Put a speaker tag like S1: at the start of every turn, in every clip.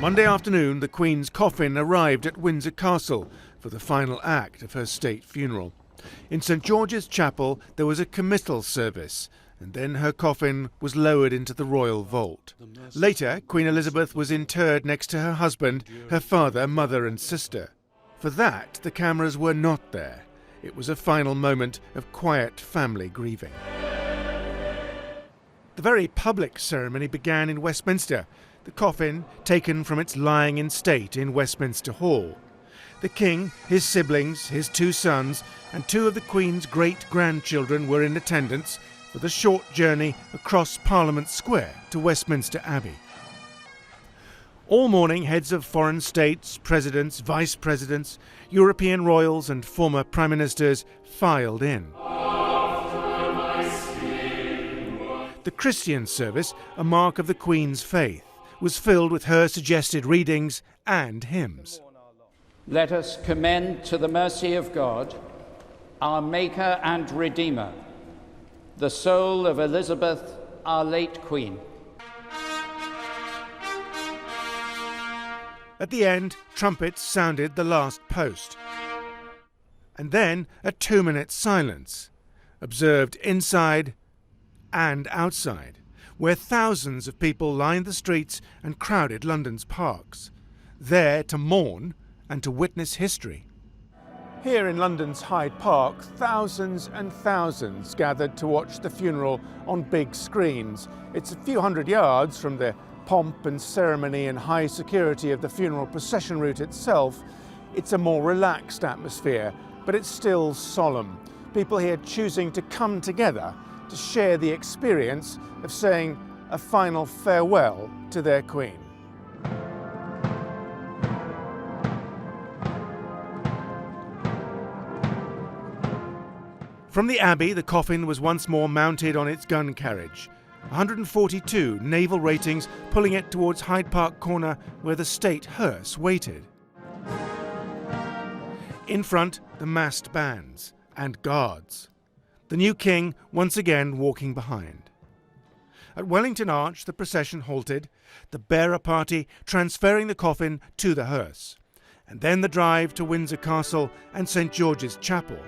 S1: Monday afternoon, the Queen's coffin arrived at Windsor Castle for the final act of her state funeral. In St George's Chapel, there was a committal service, and then her coffin was lowered into the royal vault. Later, Queen Elizabeth was interred next to her husband, her father, mother and sister. For that, the cameras were not there. It was a final moment of quiet family grieving. The very public ceremony began in Westminster, the coffin taken from its lying in state in Westminster Hall. The King, his siblings, his two sons, and two of the Queen's great-grandchildren were in attendance for the short journey across Parliament Square to Westminster Abbey. All morning, heads of foreign states, presidents, vice presidents, European royals and former prime ministers filed in. The Christian service, a mark of the Queen's faith, was filled with her suggested readings and hymns.
S2: Let us commend to the mercy of God, our Maker and Redeemer, the soul of Elizabeth, our late Queen.
S1: At the end, trumpets sounded the last post. And then a 2-minute silence, observed inside and outside, where thousands of people lined the streets and crowded London's parks, there to mourn and to witness history. Here in London's Hyde Park, thousands and thousands gathered to watch the funeral on big screens. It's a few hundred yards from the pomp and ceremony and high security of the funeral procession route itself. It's a more relaxed atmosphere, but it's still solemn. People here choosing to come together to share the experience of saying a final farewell to their Queen. From the Abbey, the coffin was once more mounted on its gun carriage. 142 naval ratings pulling it towards Hyde Park Corner where the state hearse waited. In front, the massed bands and guards. The new king once again walking behind. At Wellington Arch, the procession halted, the bearer party transferring the coffin to the hearse, and then the drive to Windsor Castle and St George's Chapel,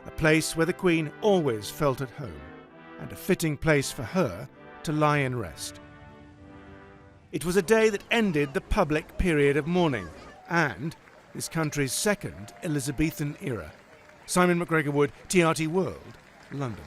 S1: a place where the Queen always felt at home, and a fitting place for her to lie in rest. It was a day that ended the public period of mourning, and this country's second Elizabethan era. Simon McGregor-Wood, TRT World, London.